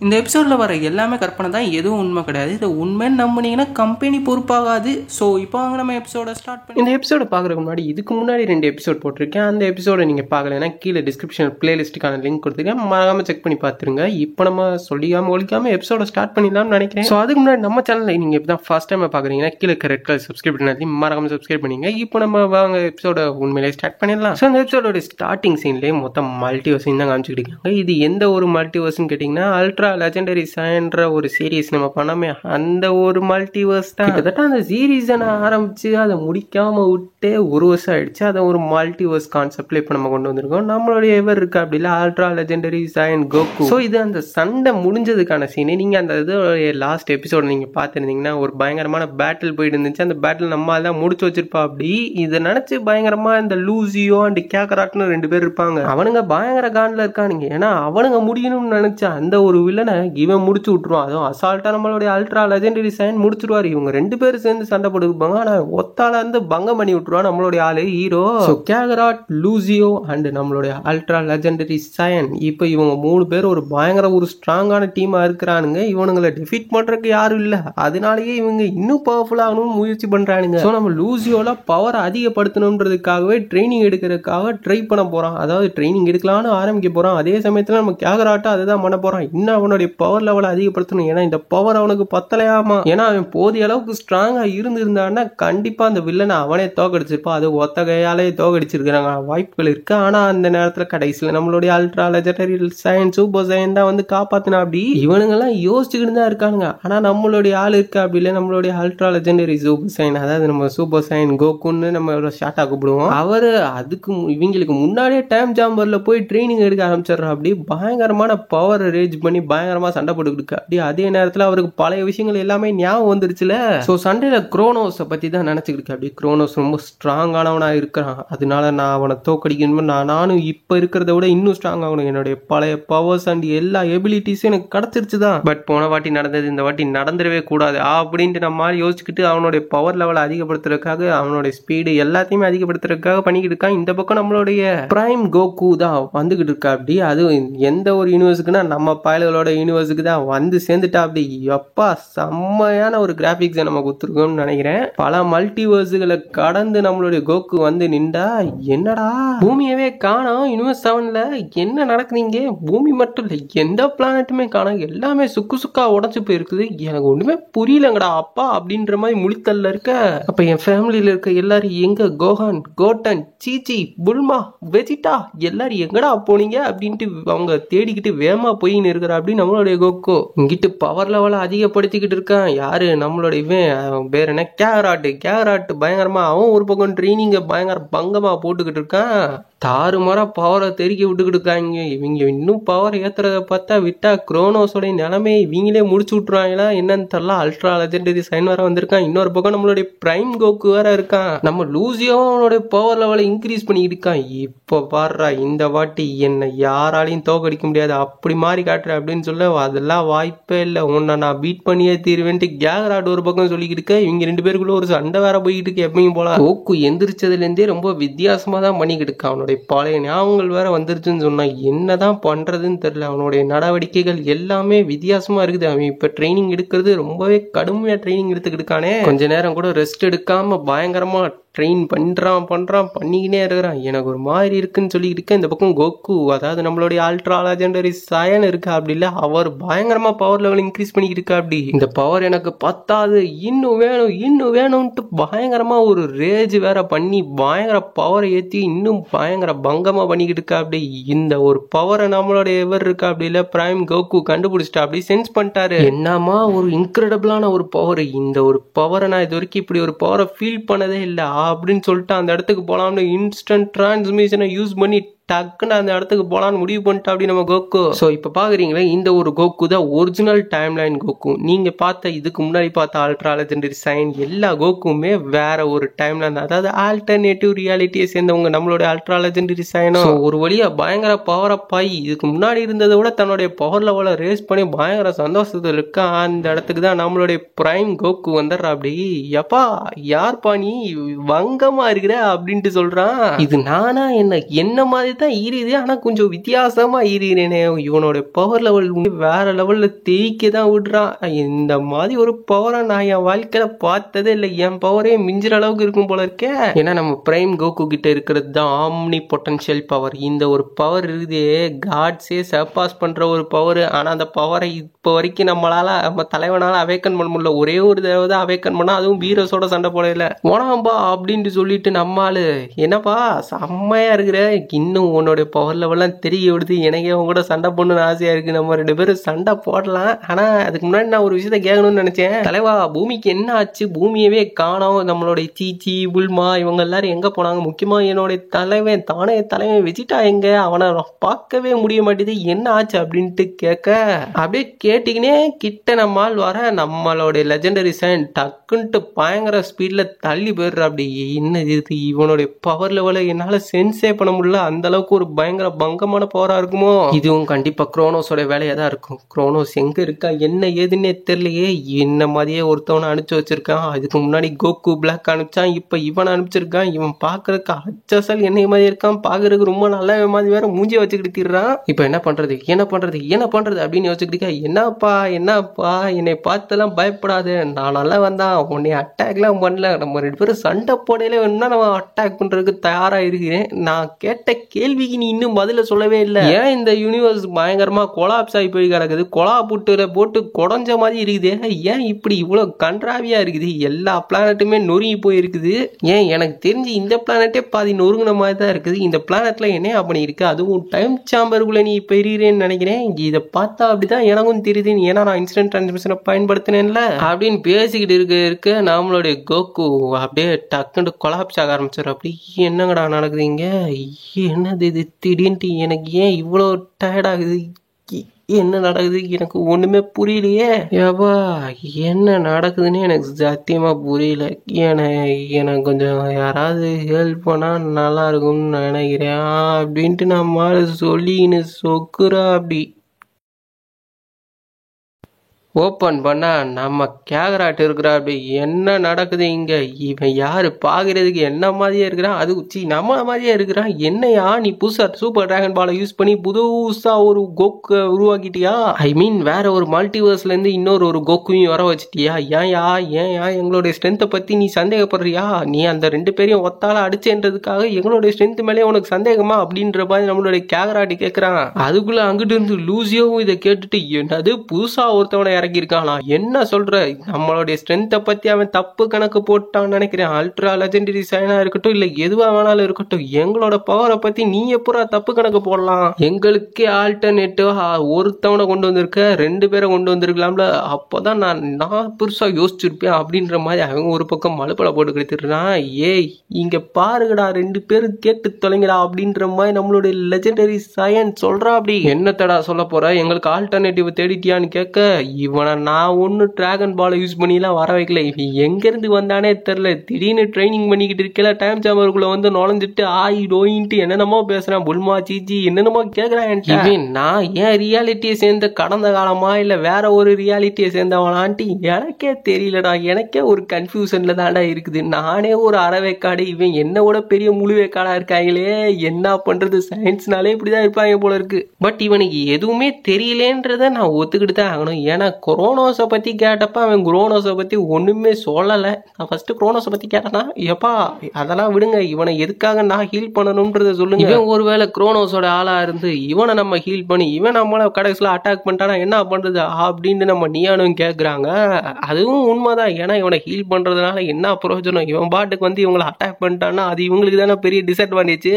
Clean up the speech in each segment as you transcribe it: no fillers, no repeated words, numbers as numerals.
இந்த எபிசோடில் வர எல்லாமே கற்பனை தான், எதுவும் உண்மை கிடையாது. இது உண்மைன்னு நம்பினீங்கன்னா கம்பெனி பொறுப்பாகாது. ஸோ இப்போ வாங்க நம்ம எபிசோட ஸ்டார்ட் பண்ணி இந்த எபிசோட பார்க்குறதுக்கு முன்னாடி இதுக்கு முன்னாடி 2 எபிசோட் போட்டிருக்கேன். அந்த எபிசோட நீங்கள் பார்க்கலன்னா கீழே டிஸ்கிரிப்ஷன் பிளேலிஸ்ட்டுக்கான லிங்க் கொடுத்துருக்கேன், மறக்காமல் செக் பண்ணி பார்த்துருங்க. இப்போ நம்ம சொல்லிக்காமல் ஒழிக்காமல் எபிசோட ஸ்டார்ட் பண்ணிடலாம்னு நினைக்கிறேன். ஸோ அதுக்கு முன்னாடி நம்ம சேனலில் நீங்கள் இப்போ தான் ஃபர்ஸ்ட் டைம் பார்க்குறீங்கன்னா கீழே ரெட் கலர் சப்ஸ்கிரைப் பண்ணி மறக்காமல் சப்ஸ்கிரைப் பண்ணிங்க. இப்போ நம்ம வாங்க எபிசோட உண்மையிலே ஸ்டார்ட் பண்ணிடலாம். ஸோ அந்த எபிசோட ஸ்டார்டிங் சீன்லேயே மொத்தம் மல்டிவர்ஸையும் தான் காமிச்சிக்கிட்டு இருக்காங்க. இது எந்த ஒரு மல்டிவர்ஸ்ன்னு கேட்டிங்கன்னா அல்ட்ரா லெஜெண்டரி சயின்ன்ற ஒரு சீரீஸ் நம்ம பண்ணாமே அந்த ஒரு மல்டிவர்ஸ் தான். கிட்டத்தட்ட அந்த சீரீஸை நான் ஆரம்பிச்சு அதை முடிக்காம விட்டே 1 வருஷம் ஆயிடுச்சு. அதை ஒரு மல்டிவர்ஸ் கான்செப்ட்ல இப்போ நம்ம கொண்டு வந்திருக்கோம். நம்மளுடைய எவர் இருக்கு அப்படி இல்லை ultra legendary Sayan Coco. So இது அந்த சண்டை முடிஞ்சதுக்கான சீனு. நீங்கள் அந்த இதோடைய லாஸ்ட் எபிசோட் நீங்கள் பார்த்துருந்தீங்கன்னா ஒரு பயங்கரமான பேட்டில் போயிட்டு இருந்துச்சு. அந்த பேட்டில் நம்ம தான் முடிச்சு வச்சிருப்பா. அப்படி இதை நினைச்சு பயங்கரமா இந்த லூசியோ அண்ட் கேக்கராட்னு 2 பேர் இருப்பாங்க. அவனுங்க பயங்கர காண்டில் இருக்கானுங்க. ஏன்னா அவனுங்க முடியணும்னு நினைச்சா அந்த ஒரு வில்லனை இவன் முடிச்சு விட்டுருவான். அதுவும் அசால்ட்டா நம்மளுடைய அல்ட்ரா லெஜெண்டரி சயன் முடிச்சிருவாரு. இவங்க 2 பேரும் சேர்ந்து சண்டை போட்டுருப்பாங்க. ஆனா ஒத்தால இருந்து பங்கம் பண்ணி விட்டுருவான் நம்மளுடைய ஆளு ஹீரோ. கேகராட், லூசியோ அண்ட் நம்மளுடைய அல்ட்ரா லெஜெண்டரி சயன். இப்போ இவங்க 3 பேர் ஒரு பயங்கர ஒரு ஸ்ட்ராங்கான டீமா இருக்கிறானுங்க. இவனுங்களை டிஃபீட் பண்றதுக்கு யாரும் இல்ல. அதனாலேயே இவங்க இன்னும் பவர்ஃபுல் ஆகணும்னு முயற்சி பண்றானுங்க. ஸோ நம்ம லூசியோல பவர் அதிகப்படுத்தணுன்றதுக்காகவே ட்ரைனிங் எடுக்கிறதுக்காக ட்ரை பண்ண போறான். அதாவது ட்ரைனிங் எடுக்கலாம்னு ஆரம்பிக்க போறான். அதே சமயத்துல நம்ம கேகராட்டா அதுதான் பண்ண போறான். இன்னும் அவனுடைய பவர் லெவலை அதிகப்படுத்தணும். ஏன்னா இந்த பவர் அவனுக்கு பத்தலையாமா. ஏன்னா அவன் போதிய அளவுக்கு ஸ்ட்ராங்கா இருந்தான்னா கண்டிப்பா அந்த வில்லனை அவனே தோக்கடிச்சிருப்பான். அது ஒத்த கையாலே தோக்கடிச்சிருக்கிறாங்க வாய்ப்புகள் இருக்கு. ஆனா அந்த நேரத்துல கடைசியில நம்மளுடைய ultra legendary Sayan super Sayan தான் வந்து காப்பாத்தினா. அப்படி இவனுங்க எல்லாம் யோசிச்சுக்கிட்டு தான் இருக்கானுங்க. ஆனா நம்மளுடைய ஆள் இருக்கு அப்படி இல்லை நம்மளுடைய அல்ட்ரா லெஜெண்டரி சூப்பர் சயன், அதாவது நம்ம சூப்பர் சயன் கோகுன்னு நம்ம ஷார்ட்டா கூப்பிடுவோம். அவரு அதுக்கு இவங்களுக்கு முன்னாடியே டைம் ஜாம்பர்ல போய் ட்ரைனிங் எடுக்க ஆரம்பிச்சிடுறா. அப்படி பயங்கரமான பவர் ரேஜ் பண்ணி பயங்கரமா சண்டை போட்டுக்கிட்டு அப்படியே அதே நேரத்துல அவருக்கு பழைய விஷயங்கள் எல்லாமே ஞாபகம் வந்துருச்சுல. சோ சண்டையில குரோனோஸை பத்தி தான் நினைச்சுக்கிட்டு அப்படி குரோனோஸ் ரொம்ப ஸ்ட்ராங்கானவனா இருக்கிறான். அதனால நான் அவனை தோக்கடிக்கணும். நானும் இப்ப இருக்கிறத விட இன்னும் ஸ்ட்ராங் ஆகணும். என்னுடைய பழைய பவர்ஸ் அண்ட் எல்லா எபிலிட்டிஸும் எனக்கு கிடைச்சிருச்சுதான். பட் போன வாட்டி நடந்தது இந்த வாட்டி நடந்துடவே கூடாது அப்படின்ட்டு நம்ம யோசிச்சுக்கிட்டு அவனுடைய பவர் லெவலை அதிகப்படுத்துறதுக்காக அவனுடைய ஸ்பீடு எல்லாத்தையுமே அதிகப்படுத்துறதுக்காக பண்ணிக்கிட்டு இருக்கான். இந்த பக்கம் நம்மளுடைய பிரைம் கோகு தான் வந்துகிட்டு இருக்கா. அப்படி அது எந்த ஒரு யூனிவர்ஸுக்குன்னா நம்ம பயல்களோட யூனிவர்ஸுக்கு தான் வந்து சேர்ந்துட்டா. அப்படி எப்பா செம்மையான ஒரு கிராபிக்ஸை நம்ம கொடுத்துருக்கோம்னு நினைக்கிறேன். பல மல்டிவர்ஸுகளை கடந்து நம்மளுடைய கோகு வந்து நின்றா. என்னடா பூமியவே காணோம் யூனிவர்ஸ் 7ல என்ன நடக்குதுங்க? பூமி மட்டும் இல்லை எந்த பிளானட்டுமே காணோம். எல்லாமே சுக்கா உடச்சு போயிருக்குது. எனக்கு ஒண்ணுமே புரியலங்கடா அப்பா அப்படின்ற மாதிரி முழித்தல்ல இருக்க. அப்ப என் ஃபேமிலியில இருக்க எல்லாரும் எங்க? கோஹான், கோட்டன், சீச்சி, புல்மா, வெஜிடா எல்லாரும் எங்கடா போனீங்க அப்படின்ட்டு அவங்க தேடிக்கிட்டு வேகமா போயின்னு இருக்கிற. அப்படி நம்மளுடைய கோகு இங்கிட்டு பவர் லெவலை அதிகப்படுத்திக்கிட்டு இருக்கான். யாரு? நம்மளுடைய இவன் பேர் என்ன? கேகராட் பயங்கரமா அவன் ஒரு பக்கம் ட்ரைனிங்க பயங்கர பங்கமா போட்டுக்கிட்டு இருக்கான். தாறுமாறா பவரை தெறிக்க விட்டுக்கிட்டு இருக்காங்க. இவங்க இன்னும் பவர் ஏத்துறத பார்த்தா விட்டா குரோனோஸோட நிலைமையை இவங்களே முடிச்சு விட்டுருவாங்களா என்னன்னு தெரியல. அல்ட்ரா லெஜெண்டரி சைன் வேற வந்திருக்கான். இன்னொரு பக்கம் நம்மளுடைய பிரைம் கோகு வேற இருக்கான். நம்ம லூசியோ அவனுடைய பவர் லெவலை இன்க்ரீஸ் பண்ணிக்கிட்டு இருக்கான். இப்போ பாடுறா இந்த வாட்டி என்னை யாராலையும் தோக்கடிக்க முடியாது அப்படி மாறி காட்டுற அப்படின்னு சொல்ல அதெல்லாம் வாய்ப்பே இல்லை. உன்னை நான் பீட் பண்ணியே தீருவேன்ட்டு கேகராட் ஒரு பக்கம் சொல்லிக்கிட்டு இருக்க. இவங்க 2 பேருக்குள்ள ஒரு சண்டை வேற போய்கிட்டு இருக்கு எப்பயும் போல. கோகு எந்திரிச்சதுல இருந்தே ரொம்ப வித்தியாசமா தான் பண்ணிக்கிட்டு இருக்கான். அவனுடைய பழைய ஞாபகங்கள் வேற வந்துருச்சுன்னு சொன்னா என்னதான் பண்றதுன்னு தெரியல. அவனுடைய நடவடிக்கைகள் எல்லாமே வித்தியாசமா இருக்குது. அவன் இப்ப ட்ரைனிங் எடுக்கிறது ரொம்பவே கடுமையா ட்ரைனிங் எடுத்துக்கிட்டு இருக்கானே. கொஞ்ச நேரம் கூட ரெஸ்ட் எடுக்காம பயங்கரமா ட்ரெயின் பண்ணிக்கினே இருக்கிறான். எனக்கு ஒரு மாதிரி இருக்குன்னு சொல்லிட்டு இருக்க. இந்த பக்கம் கோகு அதாவது நம்மளுடைய அல்ட்ரா லெஜெண்டரி சயன் இருக்கா அப்படி இல்லை அவர் பயங்கரமா பவர் லெவல் இன்க்ரீஸ் பண்ணிக்கிட்டு இருக்கா. அப்படி இந்த பவர் எனக்கு பத்தாது இன்னும் வேணும்ட்டு பயங்கரமா ஒரு ரேஜ் வேற பண்ணி பயங்கர பவரை ஏற்றி இன்னும் பயங்கர பங்கமா பண்ணிக்கிட்டு இருக்கா. அப்படி இந்த ஒரு பவரை நம்மளுடைய எவர் இருக்கா அப்படி இல்லை பிரைம் கோகு கண்டுபிடிச்சிட்டா. அப்படி சென்ஸ் பண்ணிட்டாரு. என்னமா ஒரு இன்கிரெடிபிளான ஒரு பவர். இந்த ஒரு பவரை நான் இது வரைக்கும் இப்படி ஒரு பவரை ஃபீல் பண்ணதே இல்லை அப்படின்னு சொல்லிட்டு அந்த இடத்துக்கு போலாம்னு இன்ஸ்டன்ட் டிரான்ஸ்மிஷனை யூஸ் பண்ணி டக்குன்னு அந்த இடத்துக்கு போலான்னு முடிவு பண்ணிட்டா அப்படி நம்ம கோகு. ஸோ இப்போ பாக்குறீங்களா இந்த ஒரு கோகு தான் ஒரிஜினல் டைம் லைன் கோகு. நீங்க பார்த்த இதுக்கு முன்னாடி பார்த்த அல்ட்ரா லெஜெண்டரி சைன் எல்லா கோகுமே வேற ஒரு டைம் லைன், அதாவது ஆல்டர்னேட்டிவ் ரியாலிட்டியை சேர்ந்தவங்க நம்மளுடைய அல்ட்ரா லெஜெண்டரி சைனும் ஒரு வழியா பயங்கர பவர் அப் ஆகி இதுக்கு முன்னாடி இருந்ததை விட தன்னுடைய பவர் லெவலை ரேஸ் பண்ணி பயங்கர சந்தோஷத்துல இருக்கா. அந்த இடத்துக்கு தான் நம்மளுடைய பிரைம் கோகு வந்துடுறா. அப்படி எப்பா யார்ப்பா நீ வங்கமா இருக்கிற அப்படின்ட்டு சொல்றான். இது நானா என்ன மாதிரி தான் இருக்குது, ஆனா கொஞ்சம் வித்தியாசமா இருக்கிறேனே. இவனோட பவர் லெவல் வேற லெவல்ல தேய்க்க தான் விடுறான். இந்த மாதிரி ஒரு பவரை நான் என் வாழ்க்கையில பார்த்ததே இல்லை. என் பவரே மிஞ்சுற அளவுக்கு இருக்கும் போல இருக்கே. ஏன்னா நம்ம பிரைம் கோகு கிட்ட இருக்கிறது தான் ஆம்னி பொட்டன்ஷியல் பவர். இந்த ஒரு பவர் இருக்குது, காட்ஸே சர்பாஸ் பண்ற ஒரு பவர். ஆனா அந்த பவரை இப்போ வரைக்கும் நம்ம தலைவனால அவேக்கன் பண்ண முடியல. ஒரே ஒரு தடவை தான் அவேக்கன் பண்ணா, அதுவும் வீரஸோட சண்டை போடல. போனாம்பா அப்படின்ட்டு சொல்லிட்டு நம்மாலு என்னப்பா செம்மையா இருக்கிற, இன்னும் உன்னோட பவர் லெவல்லாம் தெரிய விடுது. எனக்கே அவங்க கூட சண்டை போடணும்னு ஆசையா இருக்கு. நம்ம 2 பேரும் சண்டை போடலாம். ஆனா அதுக்கு முன்னாடி நான் ஒரு விஷயத்த கேட்கணும்னு நினைச்சேன். தலைவா, பூமிக்கு என்ன ஆச்சு? பூமியவே காணோம். நம்மளுடைய சீச்சி புல்மா இவங்க எல்லாரும் எங்க போனாங்க? முக்கியமா என்னுடைய தலைவன் தலைவன் விஜிட்டா எங்க? அவனை பார்க்கவே முடிய மாட்டேது. என்ன ஆச்சு அப்படின்ட்டு கேட்க, அப்படியே கேட்டிங்கன்னே கிட்ட நம்மால் வர நம்மளுடைய லெஜெண்டரி சைன் டக்குன்ட்டு பயங்கர ஸ்பீட்ல தள்ளி போயிடுற. அப்படி என்ன இது, இவனுடைய பவர் லெவலை என்னால சென்ஸே பண்ண முடியல. அந்த அளவுக்கு ஒரு பயங்கர பங்கமான பவரா இருக்குமோ? இதுவும் கண்டிப்பா குரோனோஸோட வேலையா தான் இருக்கும். குரோனோஸ் எங்க இருக்கா என்ன ஏதுன்னே தெரியலையே. என்ன மாதிரியே ஒருத்தவனை அனுப்பிச்சு வச்சிருக்கான். அதுக்கு முன்னாடி கோகு பிளாக் அனுப்பிச்சான், இப்ப இவன் அனுப்பிச்சிருக்கான். இவன் பாக்குறதுக்கு அச்சசல் என்னை மாதிரி இருக்கான். பாக்குறதுக்கு ரொம்ப நல்ல மாதிரி வேற மூஞ்சிய வச்சுக்கிட்டு தீர்றான். இப்ப என்ன பண்றது அப்படின்னு யோசிச்சுக்கிட்டு, என்னப்பா என்னை பார்த்தெல்லாம் பயப்படாது, நான் நல்லா வந்தான், உன்னை அட்டாக்லாம் பண்ணல, நம்ம 2 பேரும் சண்டை போடையில வேணும்னா நம்ம அட்டாக் பண்றதுக்கு தயாரா இருக்கிறேன். நான் கேட்ட கேள்விக்கு நீ இன்னும் பதில சொல்லவே இல்லை. ஏன் இந்த யூனிவர்ஸ் பயங்கரமா கொலாப்ஸ் ஆகி போய் கிடக்குது? கொலா புட்டுல போட்டு குடஞ்ச மாதிரி இருக்குது. ஏன் இப்படி இவ்வளவு கன்றாவியா இருக்குது? எல்லா பிளானட்டுமே நொறுங்கி போயிருக்குது. ஏன் எனக்கு தெரிஞ்சு இந்த பிளானட்டே பாதி நொறுங்கின மாதிரி தான் இருக்குது. இந்த பிளானட்ல என்ன அப்படி இருக்கு? அதுவும் டைம் சாம்பருக்குள்ள நீ இப்ப இருக்கிறேன்னு நினைக்கிறேன். இதை பார்த்தா அப்படிதான் எனக்கும் தெரியுது. ஏன்னா நான் இன்ஸ்டன்ட் டிரான்ஸ்மிஷனை பயன்படுத்தினேன்ல அப்படின்னு பேசிக்கிட்டு இருக்க நம்மளுடைய கோகு அப்படியே டக்குன்னு கொலாப்ஸ் ஆக ஆரம்பிச்சார். அப்படி என்னங்கடா நடக்குதுங்க? என்னது இது திடீர்னு? எனக்கு ஏன் இவ்வளோ டயர்ட் ஆகுது? என்ன நடக்குது எனக்கு ஒண்ணுமே புரியலையே. ஏப்பா என்ன நடக்குதுன்னு எனக்கு சத்தியமா புரியல. எனக்கு கொஞ்சம் யாராவது ஹெல்ப் பண்ணா நல்லா இருக்கும்னு நினைக்கிறேன் அப்படின்ட்டு நம்ம சொல்லின்னு சொக்குறா. அப்படி ஓப்பன் பண்ணா நம்ம கேகராட்டு இருக்கிறா. அப்படி என்ன நடக்குது இங்க? இவன் யாரு? பாக்குறதுக்கு என்ன மாதிரியே இருக்கிறான். அது நம்மள மாதிரியே இருக்கிறான். என்னையா நீ புதுசா சூப்பர் டிராகன் பாலை யூஸ் பண்ணி புதுசா ஒரு கோக்கு உருவாக்கிட்டியா? ஐ மீன் வேற ஒரு மல்டிவர்ஸ்ல இருந்து இன்னொரு ஒரு கோக்குவையும் வர வச்சிட்டியா? ஏன்யா எங்களுடைய ஸ்ட்ரென்த்தை பத்தி நீ சந்தேகப்படுறியா? நீ அந்த 2 பேரையும் ஒத்தால அடிச்சேன்றதுக்காக எங்களுடைய ஸ்ட்ரென்த் மேலே உனக்கு சந்தேகமா அப்படின்ற மாதிரி நம்மளுடைய கேகராட்டி கேட்கறான். அதுக்குள்ள அங்கிட்டு இருந்து லூசியோவும் இதை கேட்டுட்டு, என்னது புதுசா ஒருத்தவனை இறக்கிருக்கானா? என்ன சொல்ற? நம்மளுடைய ஸ்ட்ரென்த்தை பத்தி அவன் தப்பு கணக்கு போட்டான்னு நினைக்கிறேன். அல்ட்ரா லெஜெண்டரி சைனா இருக்கட்டும், இல்ல எதுவா வேணாலும் இருக்கட்டும், எங்களோட பவரை பத்தி நீ எப்பரா தப்பு கணக்கு போடலாம்? எங்களுக்கே ஆல்டர்னேட்டிவா ஒருத்தவனை கொண்டு வந்திருக்க, 2 பேரை கொண்டு வந்திருக்கலாம்ல. அப்போதான் நான் பெருசா யோசிச்சிருப்பேன் அப்படின்ற மாதிரி அவங்க ஒரு பக்கம் மழுப்பலை போட்டு கிடைத்திருக்கான். ஏய் இங்க பாருங்கடா, 2 பேரும் கேட்டு தொலைங்கடா அப்படின்ற மாதிரி நம்மளுடைய லெஜெண்டரி சயன்ஸ் சொல்றா. அப்படி என்னத்தடா சொல்ல போற? எங்களுக்கு ஆல்டர்னேட்டிவ் தேடிட்டியான்னு கேட்க, இவனை நான் ஒன்னும் டிராகன் பாலை யூஸ் பண்ணிலாம் வர வைக்கல. இவன் எங்க இருந்து வந்தானே தெரியல. திடீர்னு ட்ரைனிங் பண்ணிக்கிட்டு இருக்கல, டைம் சாம்பருக்குள்ள வந்து நுழைஞ்சிட்டு ஆய் டோயின்ட்டு என்னென்னமோ பேசுறான். புல்மா சீச்சி என்னென்னமோ கேட்கறான். நான் ஏன் ரியாலிட்டியை சேர்ந்த கடந்த காலமா இல்ல வேற ஒரு ரியாலிட்டியை சேர்ந்தவனான்ட்டு எனக்கே தெரியலடா. எனக்கே ஒரு கன்ஃபியூஷன்ல தான்டா இருக்குது. நானே ஒரு அறவேக்காடு, இவன் என்னோட பெரிய முழுவேக்காடா இருக்காங்களே. என்ன பண்றது? சயின்ஸ்னாலே இப்படிதான் இருப்பாங்க போல இருக்கு. பட் இவனுக்கு எதுவுமே தெரியலேன்றத நான் ஒத்துக்கிட்டு தான் ஆகணும். ஏன்னா குரோனோஸை பத்தி கேட்டப்ப அவன் குரோனோஸை பத்தி ஒண்ணுமே சொல்லலை. நான் ஃபர்ஸ்ட் குரோனோஸை பத்தி கேட்டேன்னா, எப்பா அதெல்லாம் விடுங்க, இவனை எதுக்காக நான் ஹீல் பண்ணணும்ன்றத சொல்லுங்க. இவன் ஒருவேளை குரோனோஸோட ஆளா இருந்து இவனை நம்ம ஹீல் பண்ணி இவன் நம்மள கடைசியில் அட்டாக் பண்ணிட்டானா என்ன பண்றது அப்படின்னு நம்ம நியானும் கேட்குறாங்க. அதுவும் உண்மைதான். ஏன்னா இவனை ஹீல் பண்றதுனால என்ன பிரயோஜனம்? இவன் பாட்டுக்கு வந்து இவங்களை அட்டாக் பண்ணிட்டான்னா அது இவங்களுக்கு தானே பெரிய டிஸ்அட்வான்டேஜ்.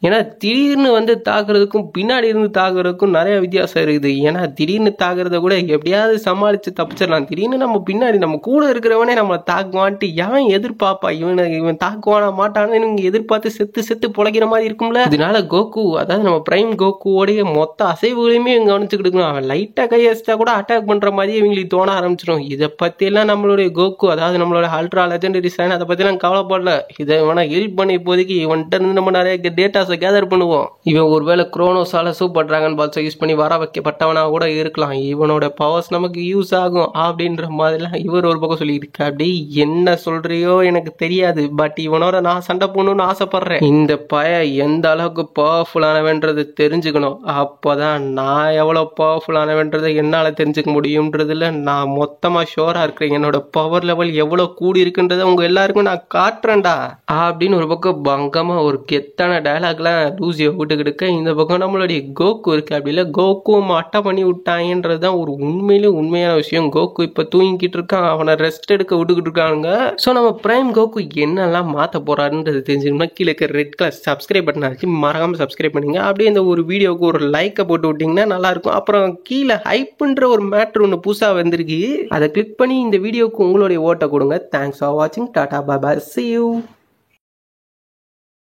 ஏன்னா திடீர்னு வந்து தாக்குறதுக்கும் பின்னாடி இருந்து தாக்குறதுக்கும் நிறைய வித்தியாசம் இருக்குது. ஏன்னா திடீர்னு தாக்குறத கூட எப்படியாவது சமாளிச்சு தப்பிச்சிடலாம். திடீர்னு நம்ம பின்னாடி நம்ம கூட இருக்கிறவனே நம்ம தாக்குவான்ட்டு எவன் எதிர்பார்ப்பா? இவன் தாக்குவானா மாட்டான்னு எதிர்பார்த்து செத்து பொழைக்கிற மாதிரி இருக்கும்ல. இதனால கோகு, அதாவது நம்ம பிரைம் கோகுவோடைய மொத்த அசைவுகளையுமே கவனிச்சுக்கிட்டு இருக்கணும். அவன் லைட்டா கையடிச்சா கூட அட்டாக் பண்ற மாதிரி இவங்களுக்கு தோண ஆரம்பிச்சிடும். இதை பத்தி எல்லாம் நம்மளுடைய கோகு, அதாவது நம்மளோட அல்ட்ரா லெஜெண்டரி சைன், அதை பத்தி எல்லாம் கவலைப்படல. இதை இவனை ஹெல்ப் பண்ணி இப்போதைக்கு இவன்கிட்ட இருந்து நம்ம நிறைய டேட்டாஸை கேதர் பண்ணுவோம். இவன் ஒருவேளை குரோனோஸால சூப்பர் டிராகன் பால்ஸை யூஸ் பண்ணி வர வைக்கப்பட்டவனா கூட இருக்கலாம். இவனோட பவர்ஸ் நமக்கு யூஸ் ஆகும் அப்படின்ற மாதிரிலாம் இவர் ஒரு பக்கம் சொல்லியிருக்கா. அப்படி என்ன சொல்றியோ எனக்கு தெரியாது, பட் இவனோட நான் சண்டை போடணும்னு ஆசைப்படுறேன். இந்த எந்த அளவுக்கு பவர்ஃபுல்லானவன்றது தெரிஞ்சுக்கணும். அப்போதான் நான் எவ்வளோ பவர்ஃபுல்லானவன்றதை என்னால் தெரிஞ்சுக்க முடியும்ன்றதுல நான் மொத்தமாக ஷோராக இருக்கிறேன். என்னோட பவர் லெவல் எவ்வளோ கூடி இருக்குன்றதை உங்க எல்லாருக்கும் நான் காட்டுறேன்டா அப்படின்னு ஒரு பக்கம் பங்கமாக ஒரு கெத்தான டயலாக்லாம் லூசியை விட்டுக்கிட்டு, இந்த பக்கம் நம்மளுடைய கோகு இருக்கு. அப்படி இல்லை கோகுவும் அட்டை பண்ணி விட்டாங்கன்றது தான் ஒரு உண்மையான விஷயம். கோகு இப்போ தூங்கிக்கிட்டு இருக்கான், அவனை ரெஸ்ட் எடுக்க விட்டுக்கிட்டு இருக்காங்க. ஸோ நம்ம பிரைம் கோகு என்னெல்லாம் மாற்ற போறாருன்றது தெரிஞ்சுக்கணும்னா கீழே இருக்க ரெட் கலர் சப்ஸ்கிரைப் பட்டன் ஆச்சு மறக்காம சப்ஸ்கிரைப் பண்ணுங்க. அப்படியே இந்த ஒரு வீடியோவுக்கு ஒரு லைக்கை போட்டு விட்டிங்கன்னா நல்லா இருக்கும். அப்புறம் கீழே ஹைப்ன்ற ஒரு மேட்ரு ஒன்று புதுசாக வந்திருக்கு, அதை கிளிக் பண்ணி இந்த வீடியோவுக்கு உங்களுடைய ஓட்டை கொடுங்க. தேங்க்ஸ் ஃபார் வாட்சிங். டாடா பாய் பாய், see you.